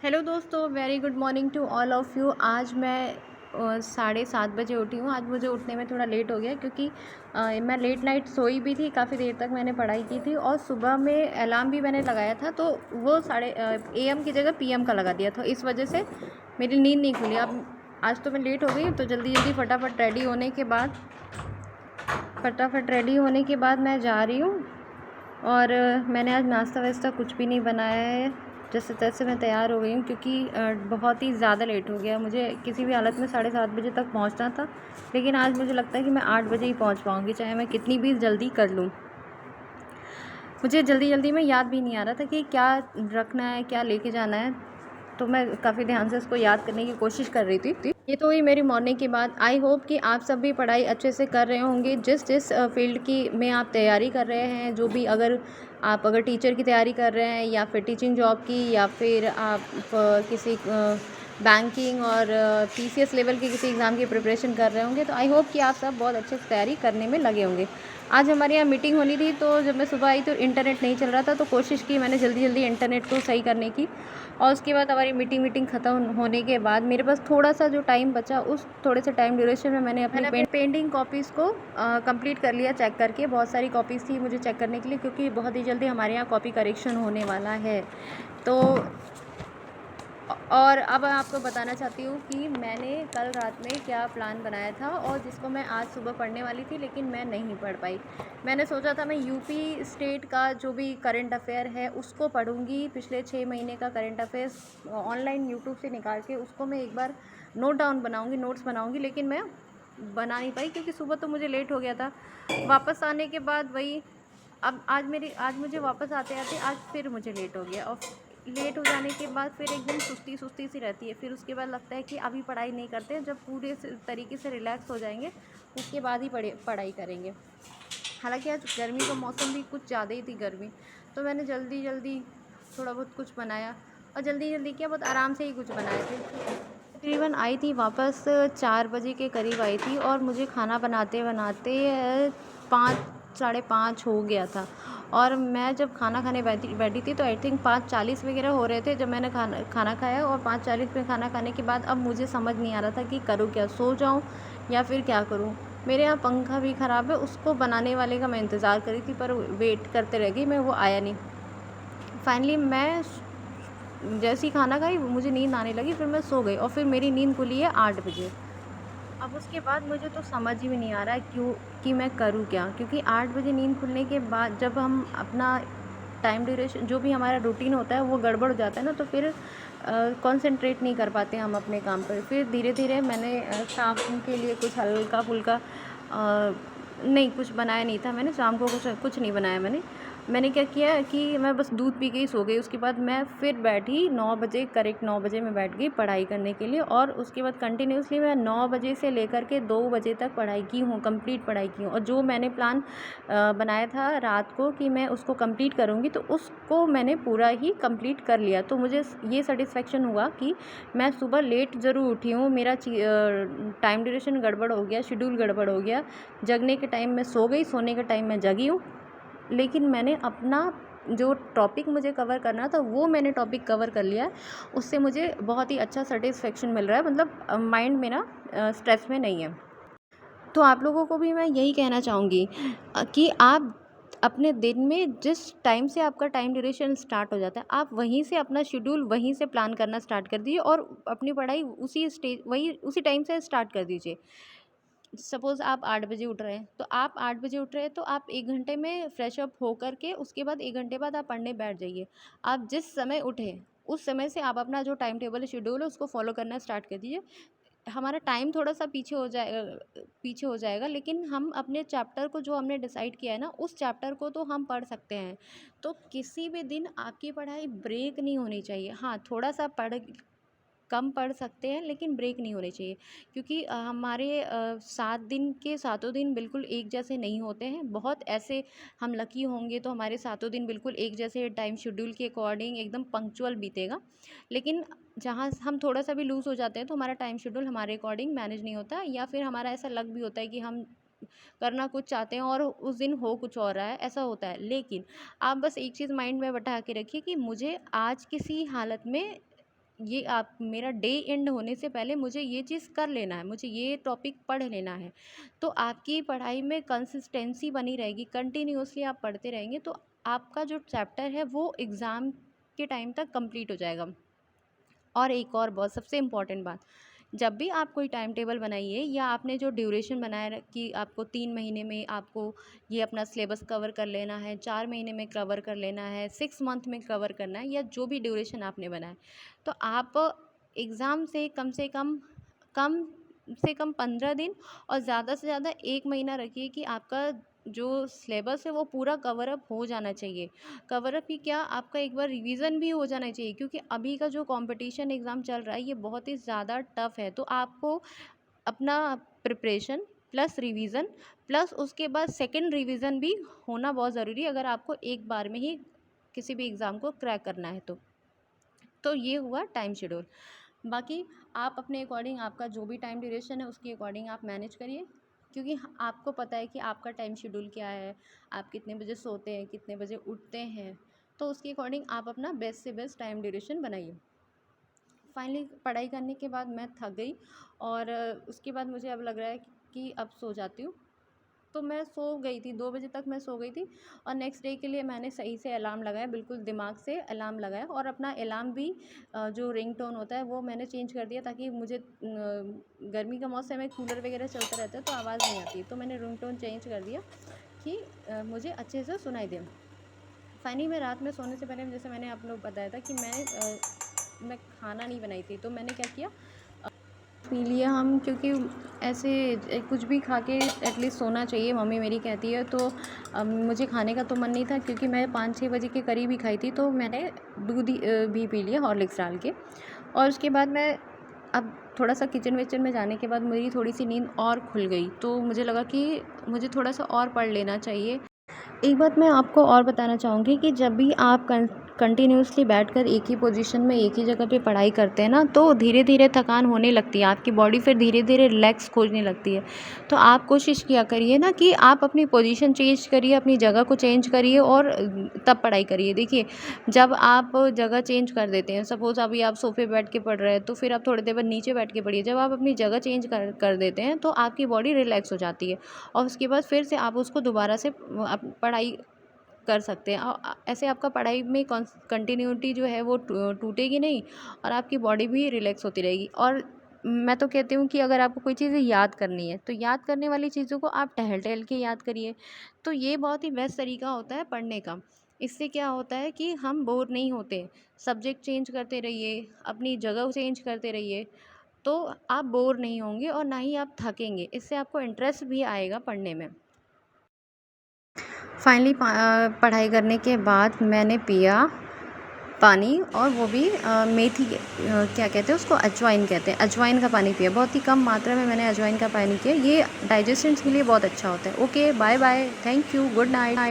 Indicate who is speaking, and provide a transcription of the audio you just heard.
Speaker 1: Hello दोस्तों, very good morning to all of you. आज मैं 7:30 बजे उठी हूँ। आज मुझे उठने में थोड़ा लेट हो गया क्योंकि मैं लेट नाइट सोई भी थी, काफ़ी देर तक मैंने पढ़ाई की थी और सुबह में अलार्म भी मैंने लगाया था, तो वो साढ़े एएम की जगह पीएम का लगा दिया था। इस वजह से मेरी नींद नहीं खुली। अब आज तो मैं लेट हो गई, तो जल्दी जल्दी फटाफट रेडी होने के बाद मैं जा रही हूँ। और मैंने आज नाश्ता वास्ता कुछ भी नहीं बनाया है, जैसे तैसे मैं तैयार हो गई हूँ क्योंकि बहुत ही ज़्यादा लेट हो गया। मुझे किसी भी हालत में 7:30 बजे तक पहुँचना था, लेकिन आज मुझे लगता है कि मैं 8 बजे ही पहुँच पाऊँगी, चाहे मैं कितनी भी जल्दी कर लूँ। मुझे जल्दी जल्दी में याद भी नहीं आ रहा था कि क्या रखना है, क्या लेके जाना है, तो मैं काफ़ी ध्यान से उसको याद करने की कोशिश कर रही थी। ये तो हुई मेरी मॉर्निंग की बात। आई होप कि आप सब भी पढ़ाई अच्छे से कर रहे होंगे, जिस जिस फील्ड की में आप तैयारी कर रहे हैं। जो भी अगर टीचर की तैयारी कर रहे हैं, या फिर टीचिंग जॉब की, या फिर आप किसी बैंकिंग और पीसीएस लेवल के किसी एग्ज़ाम की प्रिपरेशन कर रहे होंगे, तो आई होप कि आप सब बहुत अच्छे से तैयारी करने में लगे होंगे। आज हमारे यहाँ मीटिंग होनी थी, तो जब मैं सुबह आई तो इंटरनेट नहीं चल रहा था, तो कोशिश की मैंने जल्दी जल्दी इंटरनेट को सही करने की। और उसके बाद हमारी मीटिंग ख़त्म होने के बाद मेरे पास थोड़ा-सा जो टाइम बचा, उस थोड़े से टाइम ड्यूरेशन में मैंने अपनी पेंडिंग कॉपीज़ को कंप्लीट कर लिया चेक करके। बहुत सारी कॉपीज़ थी मुझे चेक करने के लिए, क्योंकि बहुत ही जल्दी हमारे यहाँ कॉपी करेक्शन होने वाला है। तो और अब मैं आपको बताना चाहती हूँ कि मैंने कल रात में क्या प्लान बनाया था, और जिसको मैं आज सुबह पढ़ने वाली थी, लेकिन मैं नहीं पढ़ पाई। मैंने सोचा था मैं यूपी स्टेट का जो भी करंट अफेयर है उसको पढ़ूँगी, पिछले 6 महीने का करंट अफेयर्स ऑनलाइन यूट्यूब से निकाल के उसको मैं एक बार नोट्स बनाऊँगी, लेकिन मैं बना नहीं पाई क्योंकि सुबह तो मुझे लेट हो गया था। वापस आने के बाद वही, अब आज मुझे वापस आते-आते आज फिर मुझे लेट हो गया, और लेट हो जाने के बाद फिर एकदम सुस्ती सुस्ती सी रहती है। फिर उसके बाद लगता है कि अभी पढ़ाई नहीं करते हैं, जब पूरे तरीके से रिलैक्स हो जाएंगे उसके बाद ही पढ़ाई करेंगे। हालांकि आज गर्मी का मौसम भी कुछ ज़्यादा ही थी गर्मी, तो मैंने जल्दी जल्दी थोड़ा बहुत कुछ बनाया, और जल्दी जल्दी क्या, बहुत आराम से ही कुछ बनाए थे। तकरीबन आई थी वापस 4 बजे के करीब आई थी, और मुझे खाना बनाते बनाते 5 साढ़े 5 हो गया था। और मैं जब खाना खाने बैठी बैठी थी तो आई थिंक 5:40 वगैरह हो रहे थे जब मैंने खाना खाया। और 5:40 में खाना खाने के बाद अब मुझे समझ नहीं आ रहा था कि करूँ क्या, सो जाऊँ या फिर क्या करूँ। मेरे यहाँ पंखा भी ख़राब है, उसको बनाने वाले का मैं इंतज़ार कर रही थी, पर वेट करते रह गई मैं, वो आया नहीं। फाइनली मैं जैसे ही खाना खाई मुझे नींद आने लगी, फिर मैं सो गई, और फिर मेरी नींद खुली है 8 बजे। अब उसके बाद मुझे तो समझ ही में नहीं आ रहा है क्यों, कि मैं करूँ क्या, क्योंकि 8 बजे नींद खुलने के बाद जब हम अपना टाइम ड्यूरेशन जो भी हमारा रूटीन होता है वो गड़बड़ हो जाता है ना, तो फिर कंसंट्रेट नहीं कर पाते हम अपने काम पर। फिर धीरे धीरे मैंने शाम के लिए कुछ हल्का फुल्का नहीं, कुछ बनाया नहीं था मैंने शाम को, कुछ कुछ नहीं बनाया मैंने क्या किया कि मैं बस दूध पी के ही सो गई। उसके बाद मैं फिर बैठी 9 बजे, करेक्ट 9 बजे मैं बैठ गई पढ़ाई करने के लिए, और उसके बाद कंटिन्यूसली मैं 9 बजे से लेकर के 2 बजे तक पढ़ाई की हूँ, कंप्लीट पढ़ाई की हूँ। और जो मैंने प्लान बनाया था रात को कि मैं उसको कंप्लीट करूँगी, तो उसको मैंने पूरा ही कंप्लीट कर लिया। तो मुझे ये सेटिस्फेक्शन हुआ कि मैं सुबह लेट ज़रूर उठी हूँ, मेरा टाइम ड्यूरेशन गड़बड़ हो गया, शेड्यूल गड़बड़ हो गया, जगने के टाइम मैं सो गई, सोने के टाइम मैं जगी हूँ, लेकिन मैंने अपना जो टॉपिक मुझे कवर करना था वो मैंने टॉपिक कवर कर लिया है। उससे मुझे बहुत ही अच्छा सेटिस्फेक्शन मिल रहा है, मतलब माइंड मेरा स्ट्रेस में नहीं है। तो आप लोगों को भी मैं यही कहना चाहूँगी कि आप अपने दिन में जिस टाइम से आपका टाइम ड्यूरेशन स्टार्ट हो जाता है, आप वहीं से अपना शेड्यूल वहीं से प्लान करना स्टार्ट कर दीजिए, और अपनी पढ़ाई उसी टाइम से स्टार्ट कर दीजिए। सपोज़ आप 8 बजे उठ रहे हैं, तो आप 8 बजे उठ रहे हैं, तो आप 1 घंटे में फ्रेश अप होकर के उसके बाद 1 घंटे बाद आप पढ़ने बैठ जाइए। आप जिस समय उठें, उस समय से आप अपना जो टाइम टेबल शेड्यूल है उसको फ़ॉलो करना स्टार्ट कर दीजिए। हमारा टाइम थोड़ा-सा पीछे हो जाएगा, लेकिन हम अपने चैप्टर को जो हमने डिसाइड किया है ना, उस चैप्टर को तो हम पढ़ सकते हैं। तो किसी भी दिन आपकी पढ़ाई ब्रेक नहीं होनी चाहिए। हाँ, थोड़ा-सा कम पढ़ सकते हैं, लेकिन ब्रेक नहीं होने चाहिए, क्योंकि हमारे 7 दिन के सातों दिन बिल्कुल एक जैसे नहीं होते हैं। बहुत ऐसे हम लकी होंगे तो हमारे सातों दिन बिल्कुल एक जैसे टाइम शेड्यूल के अकॉर्डिंग एकदम पंक्चुअल बीतेगा। लेकिन जहाँ हम थोड़ा सा भी लूज़ हो जाते हैं तो हमारा टाइम शेड्यूल हमारे अकॉर्डिंग मैनेज नहीं होता, या फिर हमारा ऐसा लक भी होता है कि हम करना कुछ चाहते हैं और उस दिन हो कुछ और रहा है, ऐसा होता है। लेकिन आप बस एक चीज़ माइंड में बैठा के रखिए कि मुझे आज किसी हालत में ये आप मेरा डे एंड होने से पहले मुझे ये चीज़ कर लेना है, मुझे ये टॉपिक पढ़ लेना है। तो आपकी पढ़ाई में कंसिस्टेंसी बनी रहेगी, कंटिन्यूअसली आप पढ़ते रहेंगे तो आपका जो चैप्टर है वो एग्ज़ाम के टाइम तक कंप्लीट हो जाएगा। और एक और बहुत सबसे इम्पॉर्टेंट बात, जब भी आप कोई टाइम टेबल बनाइए या आपने जो ड्यूरेशन बनाया कि आपको 3 महीने में आपको ये अपना सिलेबस कवर कर लेना है, 4 महीने में कवर कर लेना है, 6 मंथ में कवर करना है, या जो भी ड्यूरेशन आपने बनाया, तो आप एग्ज़ाम से कम 15 दिन और ज़्यादा से ज़्यादा 1 महीना रखिए कि आपका जो सिलेबस है वो पूरा कवर अप हो जाना चाहिए। कवर अप ही क्या, आपका एक बार रिवीजन भी हो जाना चाहिए, क्योंकि अभी का जो कंपटीशन एग्ज़ाम चल रहा है ये बहुत ही ज़्यादा टफ है। तो आपको अपना प्रिपरेशन प्लस रिवीजन प्लस उसके बाद सेकंड रिवीजन भी होना बहुत ज़रूरी है, अगर आपको एक बार में ही किसी भी एग्ज़ाम को क्रैक करना है तो ये हुआ टाइम शेड्यूल। बाकी आप अपने अकॉर्डिंग आपका जो भी टाइम ड्यूरेशन है उसके अकॉर्डिंग आप मैनेज करिए, क्योंकि आपको पता है कि आपका टाइम शेड्यूल क्या है, आप कितने बजे सोते हैं, कितने बजे उठते हैं, तो उसके अकॉर्डिंग आप अपना बेस्ट से बेस्ट टाइम ड्यूरेशन बनाइए। फाइनली पढ़ाई करने के बाद मैं थक गई और उसके बाद मुझे अब लग रहा है कि अब सो जाती हूँ। तो मैं सो गई थी, 2 बजे तक मैं सो गई थी और नेक्स्ट डे के लिए मैंने सही से अलार्म लगाया, बिल्कुल दिमाग से अलार्म लगाया, और अपना अलार्म भी जो रिंगटोन होता है वो मैंने चेंज कर दिया, ताकि मुझे गर्मी का मौसम है, कूलर वगैरह चलता रहता है तो आवाज़ नहीं आती, तो मैंने रिंगटोन चेंज कर दिया कि मुझे अच्छे से सुनाई दे। फाइनली मैं रात में सोने से पहले, जैसे मैंने आप लोग बताया था कि मैं खाना नहीं बनाई थी, तो मैंने क्या किया, पी लिया हम, क्योंकि ऐसे कुछ भी खा के एटलीस्ट सोना चाहिए, मम्मी मेरी कहती है। तो मुझे खाने का तो मन नहीं था, क्योंकि मैं 5-6 बजे के करीब ही खाई थी, तो मैंने दूध भी पी लिया हॉर्लिक्स डाल के। और उसके बाद मैं अब थोड़ा सा किचन विचन में जाने के बाद मेरी थोड़ी सी नींद और खुल गई, तो मुझे लगा कि मुझे थोड़ा सा और पढ़ लेना चाहिए। एक बात मैं आपको और बताना चाहूँगी कि जब भी आप कंटिन्यूअसली बैठकर एक ही पोजीशन में एक ही जगह पे पढ़ाई करते हैं ना, तो धीरे धीरे थकान होने लगती है, आपकी बॉडी फिर धीरे धीरे रिलैक्स खोजने लगती है। तो आप कोशिश किया करिए ना कि आप अपनी पोजीशन चेंज करिए, अपनी जगह को चेंज करिए और तब पढ़ाई करिए। देखिए, जब आप जगह चेंज कर देते हैं, सपोज़ अभी आप सोफ़े पे बैठ के पढ़ रहे हैं, तो फिर आप थोड़ी देर बाद नीचे बैठ के पढ़िए। जब आप अपनी जगह चेंज कर देते हैं तो आपकी बॉडी रिलैक्स हो जाती है, और उसके बाद फिर से आप उसको दोबारा से पढ़ाई कर सकते हैं। ऐसे आपका पढ़ाई में कंटिन्यूटी जो है वो टूटेगी नहीं, और आपकी बॉडी भी रिलैक्स होती रहेगी। और मैं तो कहती हूँ कि अगर आपको कोई चीज़ें याद करनी है, तो याद करने वाली चीज़ों को आप टहल-टहल के याद करिए। तो ये बहुत ही बेस्ट तरीका होता है पढ़ने का। इससे क्या होता है कि हम बोर नहीं होते। सब्जेक्ट चेंज करते रहिए, अपनी जगह चेंज करते रहिए, तो आप बोर नहीं होंगे और ना ही आप थकेंगे। इससे आपको इंटरेस्ट भी आएगा पढ़ने में। फाइनली पढ़ाई करने के बाद मैंने पिया पानी, और वो भी मेथी क्या कहते हैं उसको, अजवाइन कहते हैं, अजवाइन का पानी पिया। बहुत ही कम मात्रा में मैंने अजवाइन का पानी पिया, ये डाइजेशन के लिए बहुत अच्छा होता है। Okay, bye bye, thank you, good night.